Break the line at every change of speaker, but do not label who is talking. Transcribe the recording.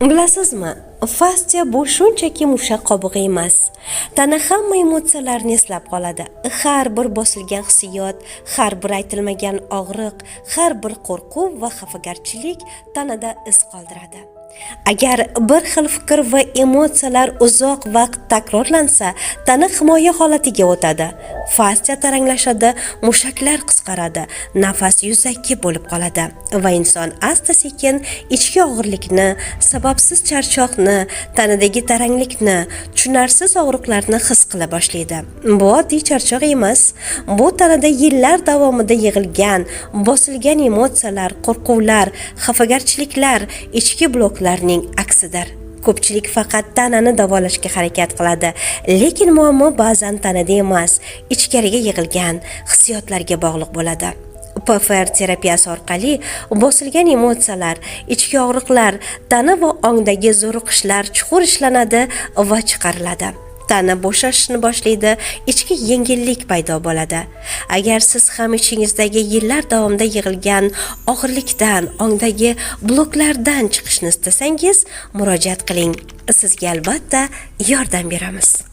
Bilasizmi, fastsiya bu shunchaki mushak qobig'i emas. Tana hamma emotsiyalarni eslab qoladi. Har bir bosilgan hissiyot, har bir aytilmagan og'riq, har bir qo'rquv va xafagarchilik tanada iz qoldiradi. Agar bir xil fikr va emotsiyalar uzoq vaqt takrorlansa, tana himoya holatiga o'tadi. Fastsiya taranglashadi, mushaklar qisqaradi, nafas yuzaki bo'lib qoladi va inson asta-sekin ichki og'irlikni, sababsiz charchoqni, tanadagi taranglikni, tushunarsiz og'riqlarni his qila boshlaydi. Bu oddiy charchoq emas, bu tanada yillar davomida yig'ilgan, bosilgan emotsiyalar, qo'rquvlar, xafagarchiliklar, ichki bloklarning aksidir. Ko'pchilik faqat tanani davolashga harakat qiladi, lekin muammo ba'zan tanada emas, ichkariga yig'ilgan hissiyotlarga bog'liq bo'ladi. PFR terapiyasi orqali bosilgan emotsiyalar, ichki og'riqlar, tana va ongdagi zo'riqishlar chuqur ishlanadi va chiqariladi. Tana bo'shashishni boshlaydi, ichki yengillik paydo bo'ladi. Agar siz ham ichingizdagi yillar davomida yig'ilgan og'irlikdan, ongdagi bloklardan chiqishni istasangiz, murojaat qiling. Sizga albatta yordam beramiz.